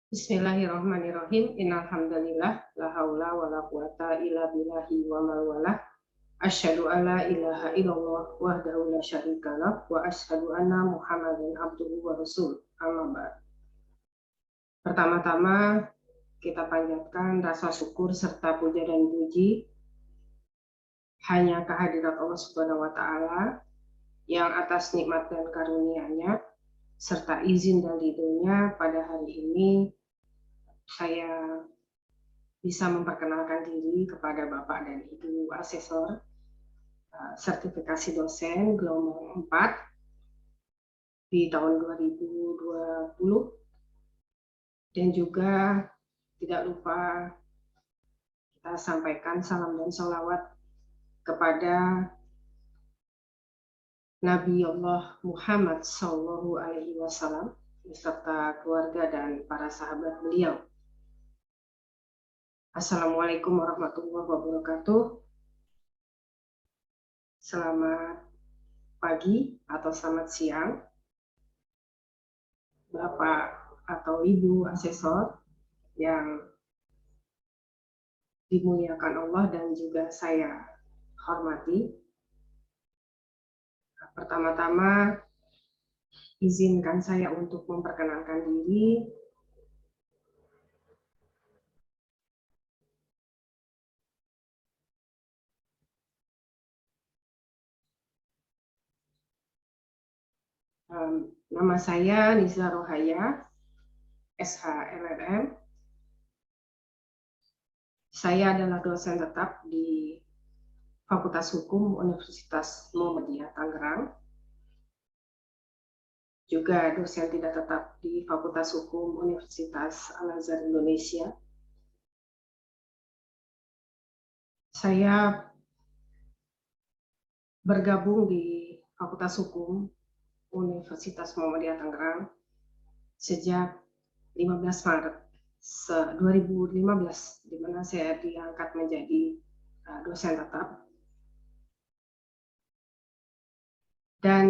Bismillahirrahmanirrahim. Innalhamdalillah la haula wala quwata illa billahi wa mal wala. Asyhadu an la ilaha illallah wahdahu la syarikalah wa asyhadu anna Muhammadan abduhu wa rasul. Amma ba'd. Pertama-tama kita panjatkan rasa syukur serta puja dan puji hanya kehadirat Allah Subhanahu wa taala yang atas nikmat dan karunia-Nya serta izin dan ridhonya pada hari ini saya bisa memperkenalkan diri kepada Bapak dan Ibu Asesor sertifikasi dosen gelombang 4 di tahun 2020, dan juga tidak lupa kita sampaikan salam dan sholawat kepada Nabi Allah Muhammad Sallallahu Alaihi Wasallam beserta keluarga dan para sahabat beliau. Assalamualaikum warahmatullahi wabarakatuh. Selamat pagi atau selamat siang, Bapak atau Ibu Asesor yang dimuliakan Allah dan juga saya hormati. Pertama-tama, izinkan saya untuk memperkenalkan diri. Nama saya Niza Rohaya, SHMMM. Saya adalah dosen tetap di Fakultas Hukum Universitas Muhammadiyah Tangerang, juga dosen tidak tetap di Fakultas Hukum Universitas Al-Azhar Indonesia. Saya bergabung di Fakultas Hukum Universitas Muhammadiyah Tangerang sejak 15 Maret 2015, di mana saya diangkat menjadi dosen tetap. Dan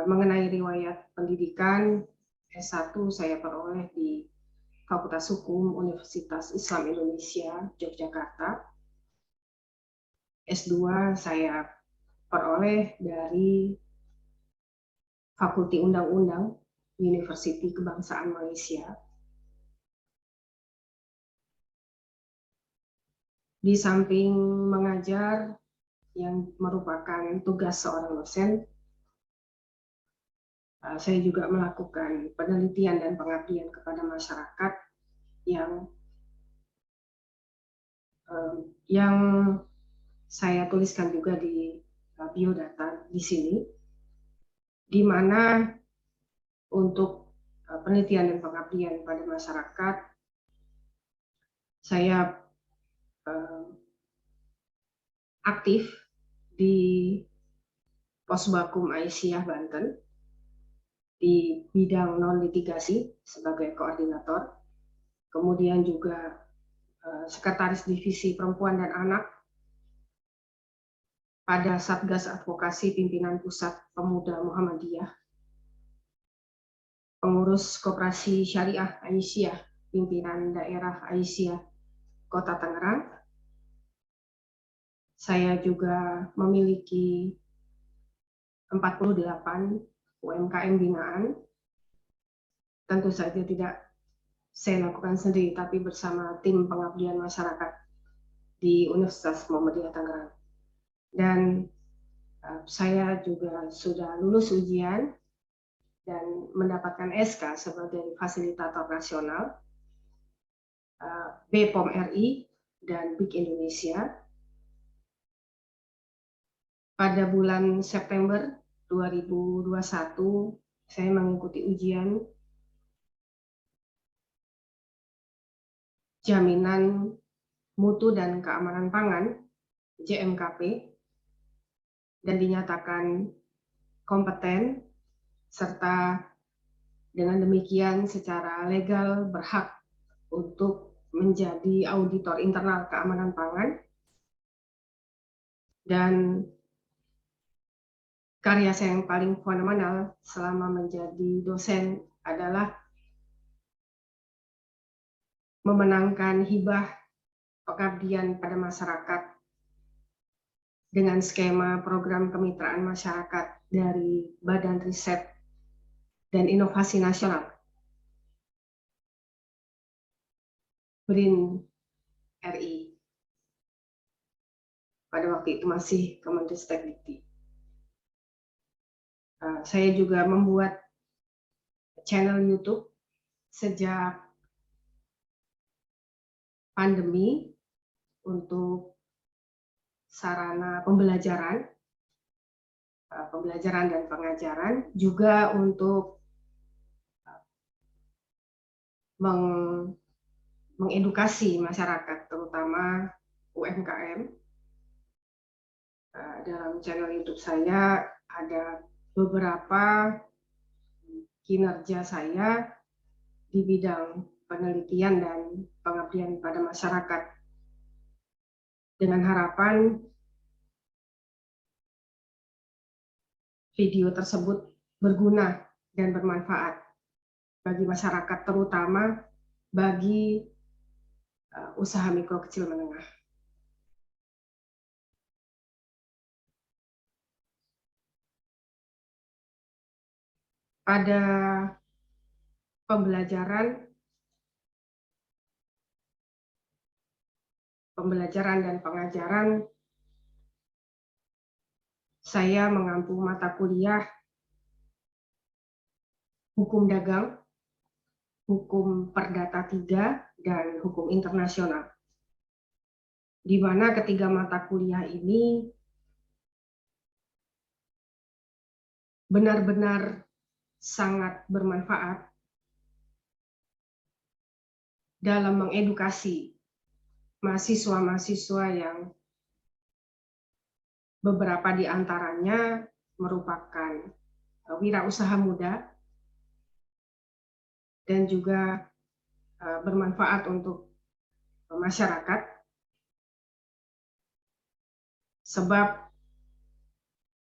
mengenai riwayat pendidikan, S1 saya peroleh di Fakultas Hukum Universitas Islam Indonesia, Yogyakarta. S2 saya peroleh dari Fakulti Undang-Undang Universiti Kebangsaan Malaysia. Di samping mengajar yang merupakan tugas seorang dosen, saya juga melakukan penelitian dan pengabdian kepada masyarakat yang saya tuliskan juga di biodata di sini, di mana untuk penelitian dan pengabdian pada masyarakat saya aktif di Posbakum Aisyah Banten di bidang non litigasi sebagai koordinator, kemudian juga sekretaris divisi perempuan dan anak pada Satgas Advokasi Pimpinan Pusat Pemuda Muhammadiyah, pengurus Koperasi Syariah Aisyah Pimpinan Daerah Aisyah Kota Tangerang. Saya juga memiliki 48 UMKM binaan. Tentu saja tidak saya lakukan sendiri, tapi bersama tim pengabdian masyarakat di Universitas Muhammadiyah Tangerang. Dan saya juga sudah lulus ujian dan mendapatkan SK sebagai fasilitator nasional BPOM RI dan BIK Indonesia. Pada bulan September 2021, saya mengikuti ujian Jaminan Mutu dan Keamanan Pangan JMKP dan dinyatakan kompeten, serta dengan demikian secara legal berhak untuk menjadi auditor internal keamanan pangan. Dan karya saya yang paling fenomenal selama menjadi dosen adalah memenangkan hibah pengabdian pada masyarakat dengan skema program kemitraan masyarakat dari Badan Riset dan Inovasi Nasional, BRIN RI. Pada waktu itu masih Kemenristek-Dikti. Saya juga membuat channel YouTube sejak pandemi untuk sarana pembelajaran dan pengajaran, juga untuk mengedukasi masyarakat, terutama UMKM. Dalam channel YouTube saya ada beberapa kinerja saya di bidang penelitian dan pengabdian pada masyarakat, dengan harapan video tersebut berguna dan bermanfaat bagi masyarakat, terutama bagi usaha mikro kecil menengah. Pada pembelajaran dan pengajaran, saya mengampu mata kuliah Hukum Dagang, Hukum Perdata 3, dan Hukum Internasional. Di mana ketiga mata kuliah ini benar-benar sangat bermanfaat dalam mengedukasi mahasiswa-mahasiswa yang beberapa di antaranya merupakan wirausaha muda dan juga bermanfaat untuk masyarakat, sebab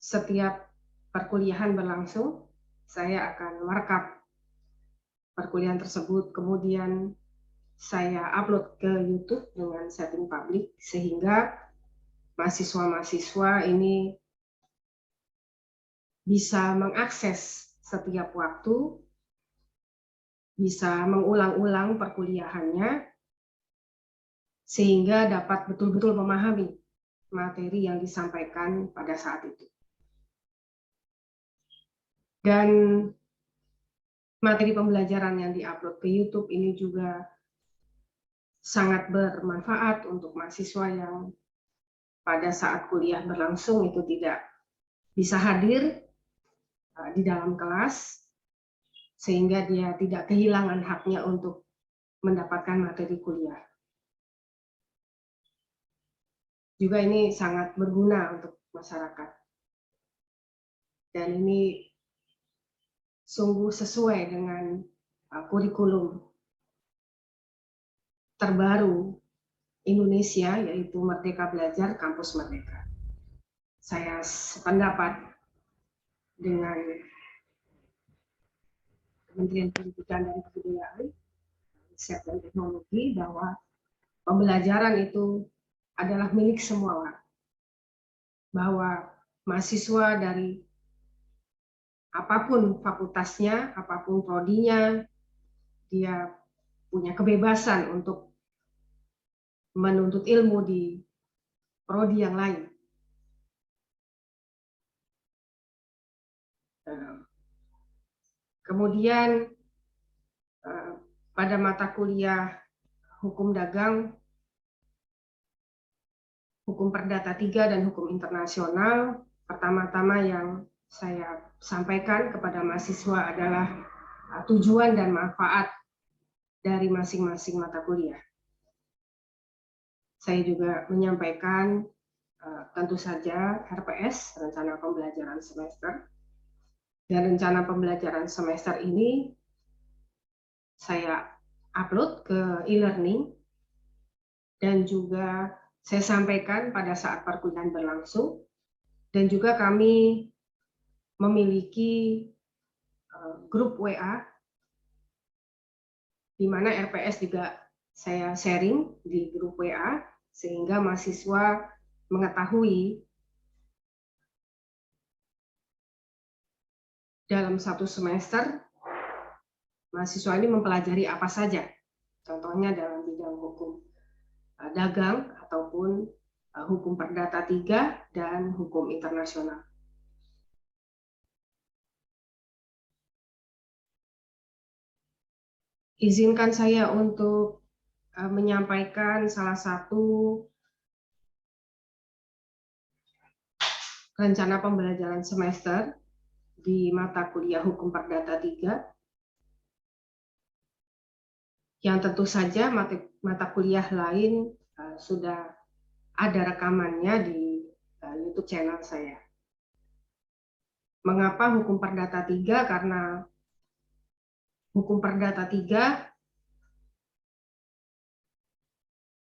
setiap perkuliahan berlangsung, saya akan merekam perkuliahan tersebut, kemudian saya upload ke YouTube dengan setting publik, sehingga mahasiswa-mahasiswa ini bisa mengakses setiap waktu, bisa mengulang-ulang perkuliahannya, sehingga dapat betul-betul memahami materi yang disampaikan pada saat itu. Dan materi pembelajaran yang diupload ke YouTube ini juga sangat bermanfaat untuk mahasiswa yang pada saat kuliah berlangsung itu tidak bisa hadir di dalam kelas, sehingga dia tidak kehilangan haknya untuk mendapatkan materi kuliah. Juga ini sangat berguna untuk masyarakat. Dan ini sungguh sesuai dengan kurikulum terbaru Indonesia, yaitu Merdeka Belajar Kampus Merdeka. Saya sependapat dengan Kementerian Pendidikan dan Kebudayaan, Riset dan Teknologi, bahwa pembelajaran itu adalah milik semua orang. Bahwa mahasiswa dari apapun fakultasnya, apapun prodinya, dia punya kebebasan untuk menuntut ilmu di prodi yang lain. Kemudian pada mata kuliah Hukum Dagang, Hukum Perdata 3, dan Hukum Internasional, pertama-tama yang saya sampaikan kepada mahasiswa adalah tujuan dan manfaat dari masing-masing mata kuliah. Saya juga menyampaikan tentu saja RPS, rencana pembelajaran semester. Dan rencana pembelajaran semester ini saya upload ke e-learning, dan juga saya sampaikan pada saat perkuliahan berlangsung, dan juga kami memiliki grup WA, di mana RPS juga saya sharing di grup WA sehingga mahasiswa mengetahui dalam satu semester mahasiswa ini mempelajari apa saja. Contohnya dalam bidang hukum dagang ataupun hukum perdata 3 dan hukum internasional. Izinkan saya untuk menyampaikan salah satu rencana pembelajaran semester di mata kuliah Hukum Perdata 3, yang tentu saja mata kuliah lain sudah ada rekamannya di YouTube channel saya. Mengapa Hukum Perdata 3? Karena Hukum Perdata 3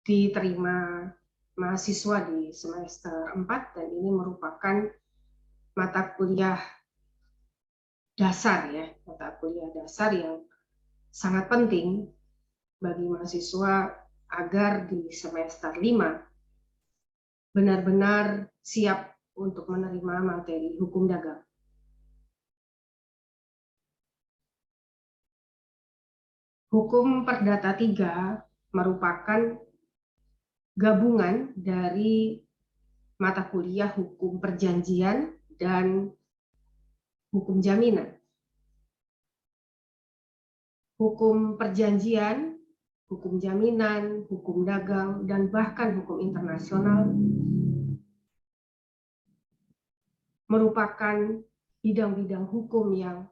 diterima mahasiswa di semester 4 dan ini merupakan mata kuliah dasar ya, mata kuliah dasar yang sangat penting bagi mahasiswa agar di semester 5 benar-benar siap untuk menerima materi hukum dagang. Hukum Perdata 3 merupakan gabungan dari mata kuliah hukum perjanjian dan hukum jaminan. Hukum perjanjian, hukum jaminan, hukum dagang, dan bahkan hukum internasional merupakan bidang-bidang hukum yang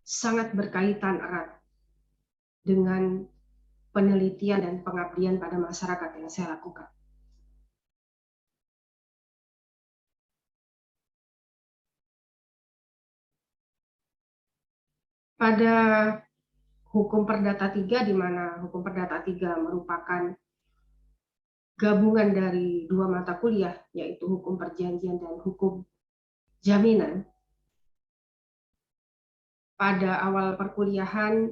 sangat berkaitan erat dengan penelitian dan pengabdian pada masyarakat yang saya lakukan. Pada Hukum Perdata 3, di mana Hukum Perdata 3 merupakan gabungan dari dua mata kuliah, yaitu hukum perjanjian dan hukum jaminan. Pada awal perkuliahan,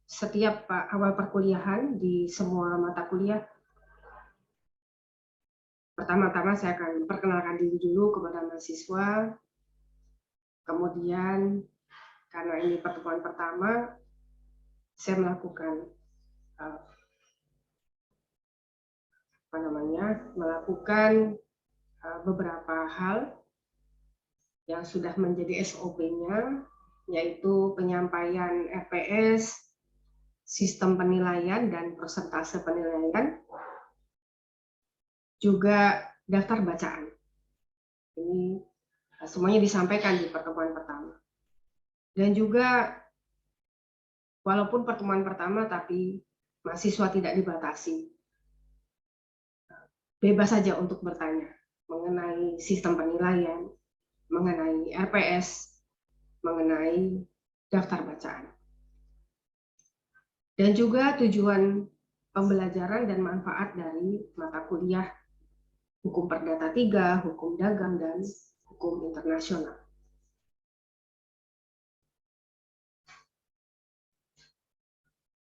setiap awal perkuliahan di semua mata kuliah, pertama-tama saya akan perkenalkan diri dulu kepada mahasiswa, kemudian karena ini pertemuan pertama, saya melakukan beberapa hal yang sudah menjadi SOP-nya, yaitu penyampaian RPS, sistem penilaian dan persentase penilaian, juga daftar bacaan. Ini semuanya disampaikan di pertemuan pertama. Dan juga walaupun pertemuan pertama, tapi mahasiswa tidak dibatasi. Bebas saja untuk bertanya mengenai sistem penilaian, mengenai RPS, mengenai daftar bacaan. Dan juga tujuan pembelajaran dan manfaat dari mata kuliah Hukum Perdata 3, Hukum Dagang, dan Hukum Internasional.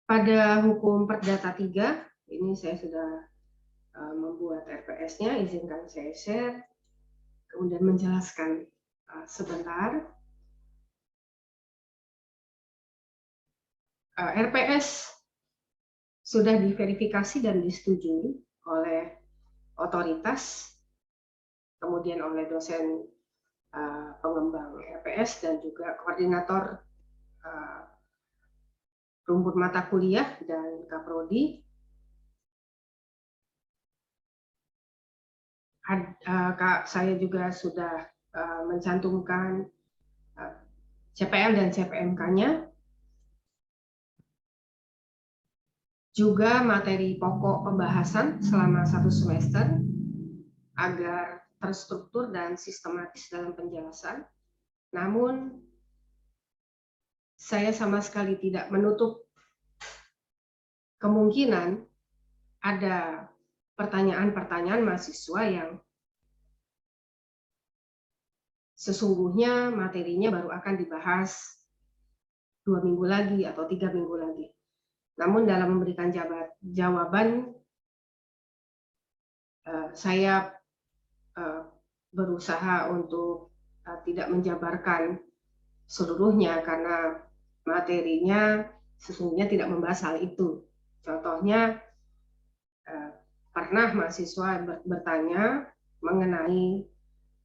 Pada Hukum Perdata 3, ini saya sudah membuat RPS-nya, izinkan saya share, kemudian menjelaskan sebentar. RPS sudah diverifikasi dan disetujui oleh otoritas, kemudian oleh dosen pengembang RPS dan juga koordinator rumput mata kuliah dan Kaprodi. Saya juga sudah mencantumkan CPL dan CPMK-nya, juga materi pokok pembahasan selama satu semester agar terstruktur dan sistematis dalam penjelasan. Namun saya sama sekali tidak menutup kemungkinan ada pertanyaan-pertanyaan mahasiswa yang sesungguhnya materinya baru akan dibahas 2 minggu lagi atau 3 minggu lagi. Namun dalam memberikan jawaban, saya berusaha untuk tidak menjabarkan seluruhnya karena materinya sesungguhnya tidak membahas hal itu. Contohnya, pernah mahasiswa bertanya mengenai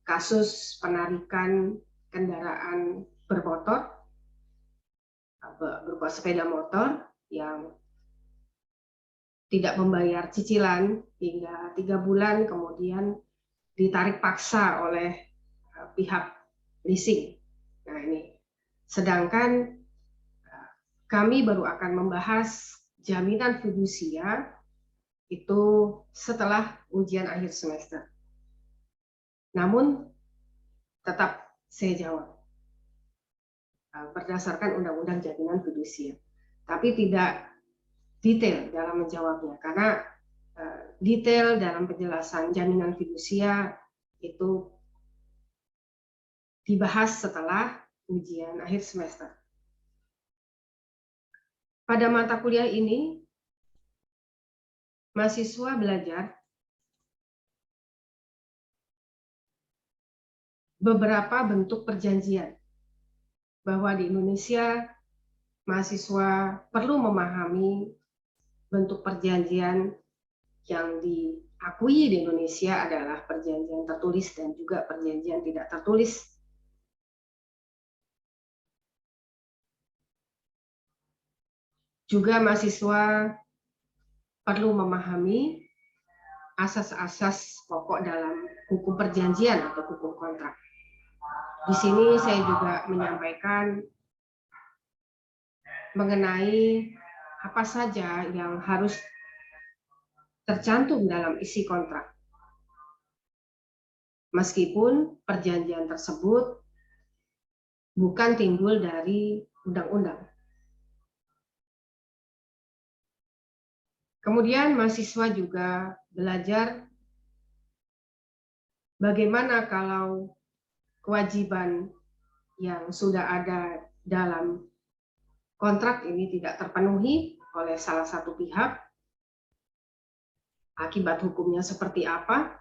kasus penarikan kendaraan bermotor, berupa sepeda motor yang tidak membayar cicilan hingga 3 bulan, kemudian ditarik paksa oleh pihak leasing. Nah ini, sedangkan kami baru akan membahas jaminan fidusia itu setelah ujian akhir semester. Namun tetap saya jawab berdasarkan Undang-Undang Jaminan Fidusia, tapi tidak detail dalam menjawabnya karena detail dalam penjelasan jaminan fidusia itu dibahas setelah ujian akhir semester. Pada mata kuliah ini, mahasiswa belajar beberapa bentuk perjanjian, bahwa di Indonesia mahasiswa perlu memahami bentuk perjanjian yang diakui di Indonesia adalah perjanjian tertulis dan juga perjanjian tidak tertulis. Juga mahasiswa perlu memahami asas-asas pokok dalam hukum perjanjian atau hukum kontrak. Di sini saya juga menyampaikan mengenai apa saja yang harus tercantum dalam isi kontrak. Meskipun perjanjian tersebut bukan timbul dari undang-undang. Kemudian mahasiswa juga belajar bagaimana kalau kewajiban yang sudah ada dalam kontrak ini tidak terpenuhi oleh salah satu pihak, akibat hukumnya seperti apa?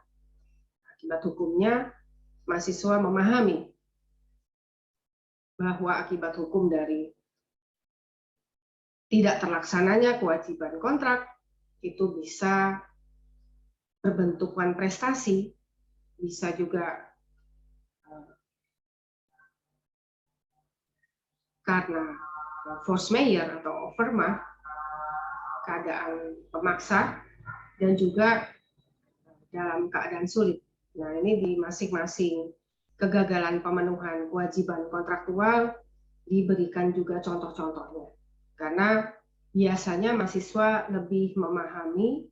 Akibat hukumnya, mahasiswa memahami bahwa akibat hukum dari tidak terlaksananya kewajiban kontrak itu bisa berbentukan prestasi, bisa juga karena force majeure atau overmah, keadaan pemaksa, dan juga dalam keadaan sulit. Nah, ini di masing-masing kegagalan pemenuhan kewajiban kontraktual diberikan juga contoh-contohnya. Karena biasanya mahasiswa lebih memahami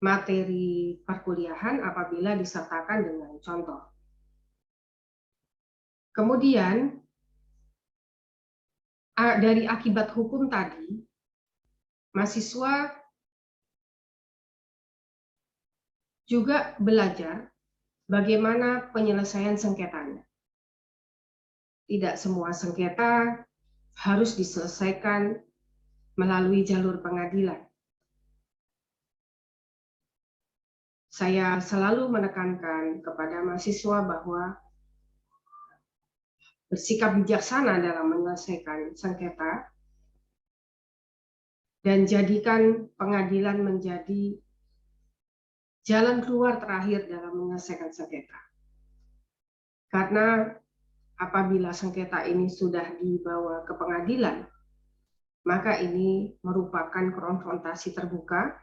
materi perkuliahan apabila disertakan dengan contoh. Kemudian, dari akibat hukum tadi, mahasiswa juga belajar bagaimana penyelesaian sengketanya. Tidak semua sengketa harus diselesaikan melalui jalur pengadilan. Saya selalu menekankan kepada mahasiswa bahwa bersikap bijaksana dalam menyelesaikan sengketa dan jadikan pengadilan menjadi jalan keluar terakhir dalam menyelesaikan sengketa. Karena apabila sengketa ini sudah dibawa ke pengadilan, maka ini merupakan konfrontasi terbuka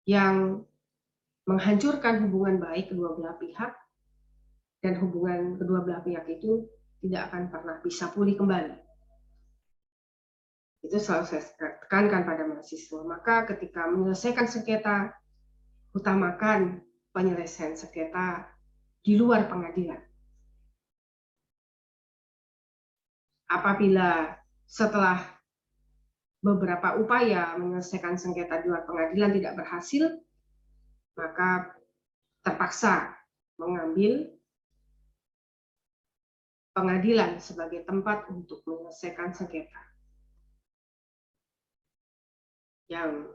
yang menghancurkan hubungan baik kedua belah pihak, dan hubungan kedua belah pihak itu tidak akan pernah bisa pulih kembali. Itu selalu saya tekankan pada mahasiswa. Maka ketika menyelesaikan sengketa, utamakan penyelesaian sengketa di luar pengadilan. Apabila setelah beberapa upaya menyelesaikan sengketa di luar pengadilan tidak berhasil, maka terpaksa mengambil pengadilan sebagai tempat untuk menyelesaikan sengketa. yang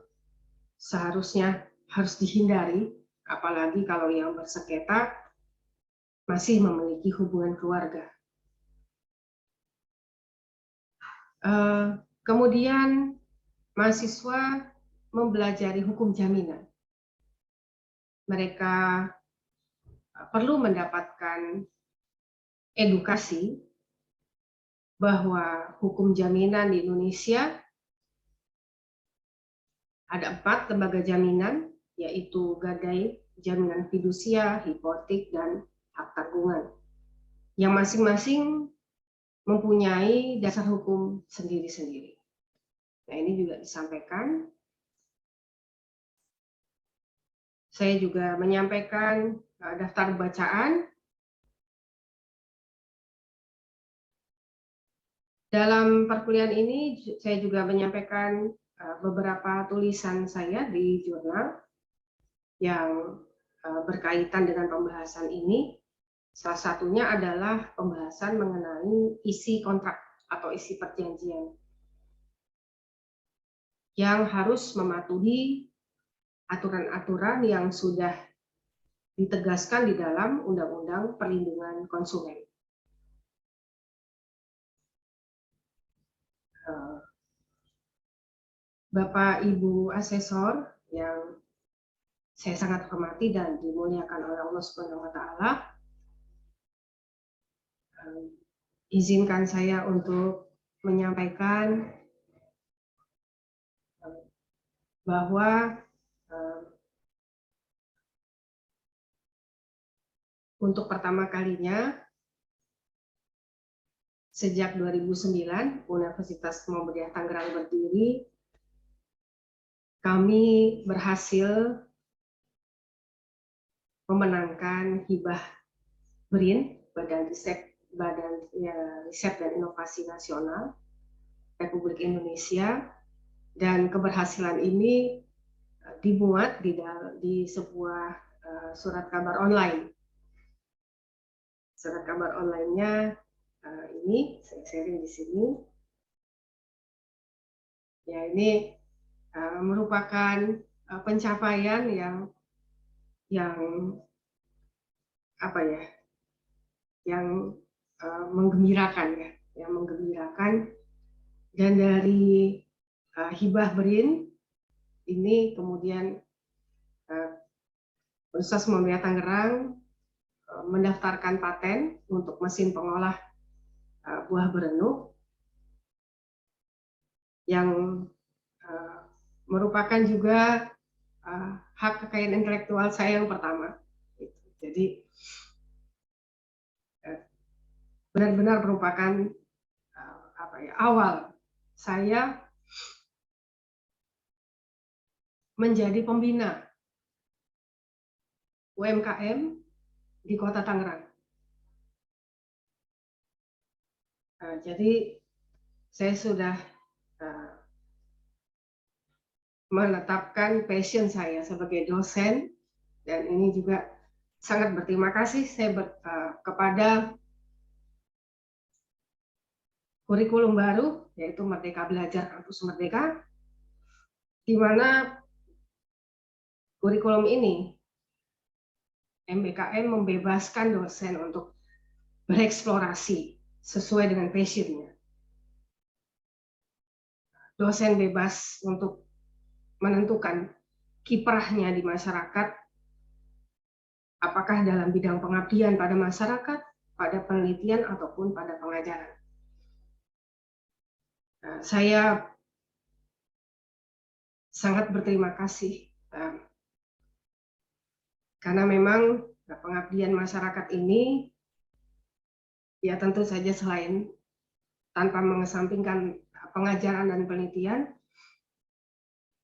seharusnya harus dihindari, apalagi kalau yang bersengketa masih memiliki hubungan keluarga. Kemudian mahasiswa mempelajari hukum jaminan. Mereka perlu mendapatkan edukasi bahwa hukum jaminan di Indonesia ada 4 lembaga jaminan, yaitu gadai, jaminan fidusia, hipotek, dan hak tanggungan, yang masing-masing mempunyai dasar hukum sendiri-sendiri. Nah, ini juga disampaikan. Saya juga menyampaikan daftar bacaan. Dalam perkuliahan ini saya juga menyampaikan beberapa tulisan saya di jurnal yang berkaitan dengan pembahasan ini. Salah satunya adalah pembahasan mengenai isi kontrak atau isi perjanjian yang harus mematuhi aturan-aturan yang sudah ditegaskan di dalam Undang-Undang Perlindungan Konsumen. Bapak Ibu asesor yang saya sangat hormati dan dimuliakan oleh Allah Subhanahu wa taala, izinkan saya untuk menyampaikan bahwa untuk pertama kalinya sejak 2009 Universitas Muhammadiyah Tangerang berdiri, kami berhasil memenangkan hibah BRIN, Badan Riset dan Inovasi Nasional Republik Indonesia, dan keberhasilan ini dimuat di sebuah surat kabar online. Surat kabar online-nya ini saya sharing di sini. Ya, ini merupakan pencapaian yang apa ya, yang menggembirakan ya, yang menggembirakan. Dan dari hibah BRIN ini kemudian Universitas Muhammadiyah Tangerang mendaftarkan paten untuk mesin pengolah buah berenuk yang merupakan juga hak kekayaan intelektual saya yang pertama. Jadi benar-benar merupakan awal saya menjadi pembina UMKM di Kota Tangerang. Jadi saya sudah menetapkan passion saya sebagai dosen, dan ini juga sangat berterima kasih saya kepada kurikulum baru, yaitu Merdeka Belajar Kampus Merdeka, di mana kurikulum ini MBKM membebaskan dosen untuk bereksplorasi sesuai dengan passionnya. Dosen bebas untuk menentukan kiprahnya di masyarakat, apakah dalam bidang pengabdian pada masyarakat, pada penelitian, ataupun pada pengajaran. Saya sangat berterima kasih karena memang pengabdian masyarakat ini ya tentu saja selain tanpa mengesampingkan pengajaran dan penelitian,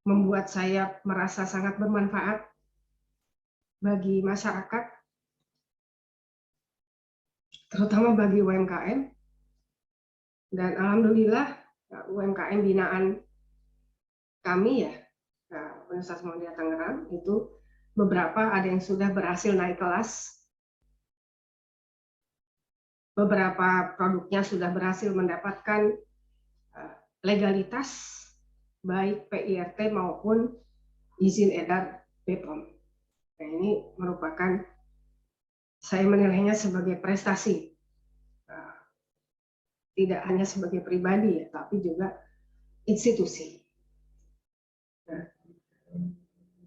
membuat saya merasa sangat bermanfaat bagi masyarakat, terutama bagi UMKM. Dan alhamdulillah UMKM binaan kami ya, Universitas Muhammadiyah Tangerang itu beberapa ada yang sudah berhasil naik kelas, beberapa produknya sudah berhasil mendapatkan legalitas baik PIRT maupun izin edar BPOM. Nah, ini merupakan, saya menilainya sebagai prestasi, tidak hanya sebagai pribadi ya, tapi juga institusi.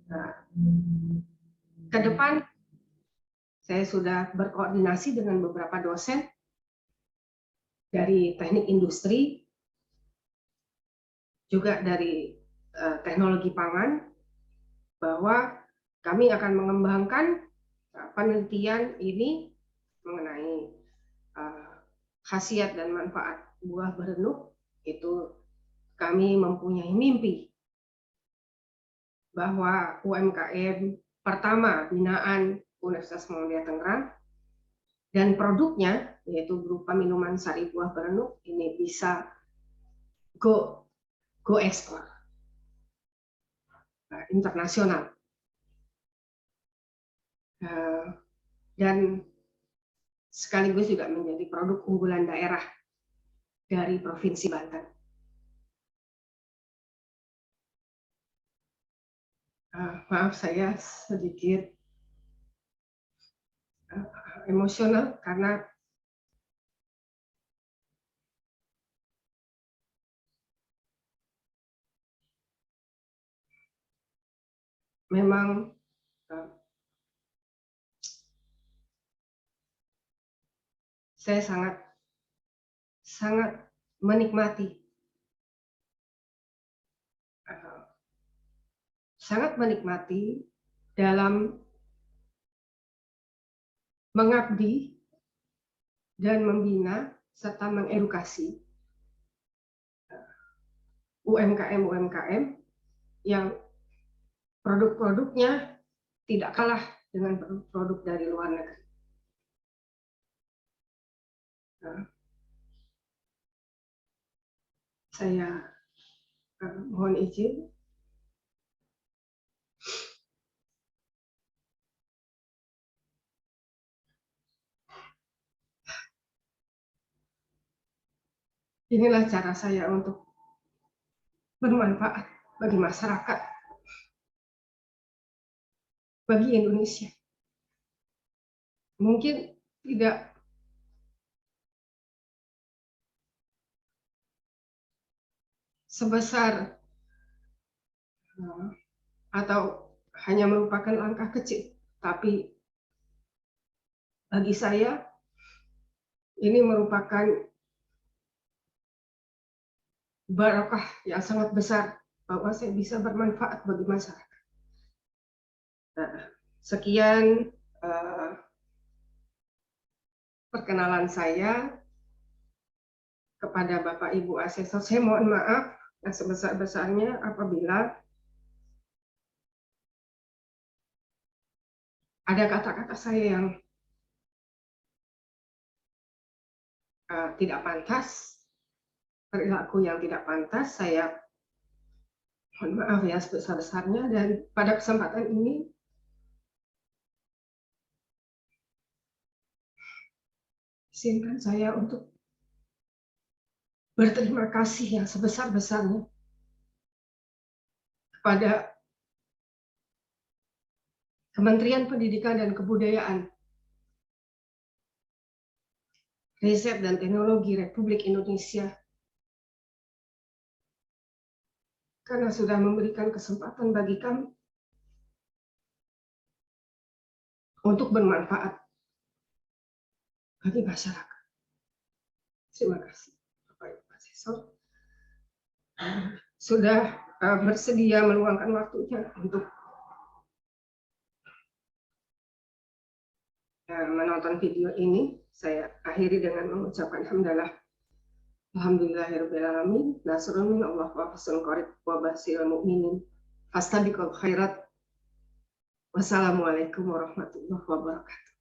Nah, ke depan saya sudah berkoordinasi dengan beberapa dosen dari teknik industri, juga dari teknologi pangan, bahwa kami akan mengembangkan penelitian ini mengenai khasiat dan manfaat buah berenuk. Itu kami mempunyai mimpi bahwa UMKM pertama binaan Universitas Muhammadiyah Tangerang dan produknya yaitu berupa minuman sari buah berenuk ini bisa go ekspor internasional, dan sekaligus juga menjadi produk unggulan daerah dari Provinsi Banten. Maaf, saya sedikit emosional karena memang saya sangat menikmati dalam mengabdi dan membina serta mengedukasi UMKM yang produk-produknya tidak kalah dengan produk dari luar negeri. Saya mohon izin. Inilah cara saya untuk bermanfaat bagi masyarakat, bagi Indonesia. Mungkin tidak sebesar atau hanya merupakan langkah kecil, tapi bagi saya ini merupakan barakah yang sangat besar bahwa saya bisa bermanfaat bagi masyarakat. Nah, sekian perkenalan saya kepada Bapak Ibu asesor. Saya mohon maaf yang sebesar-besarnya apabila ada kata-kata saya yang tidak pantas, perilaku yang tidak pantas. Saya mohon maaf ya sebesar-besarnya, dan pada kesempatan ini izinkan saya untuk berterima kasih yang sebesar-besarnya kepada Kementerian Pendidikan dan Kebudayaan, Riset dan Teknologi Republik Indonesia karena sudah memberikan kesempatan bagi kami untuk bermanfaat bagi masyarakat. Terima kasih Bapak Ibu asesor sudah bersedia meluangkan waktunya untuk menonton video ini. Saya akhiri dengan mengucapkan alhamdulillahirobbilalamin, nasrun min Allah wa fathun qarib wa basyiril mu'minin fastabiqul khairat. Wassalamualaikum warahmatullahi wabarakatuh.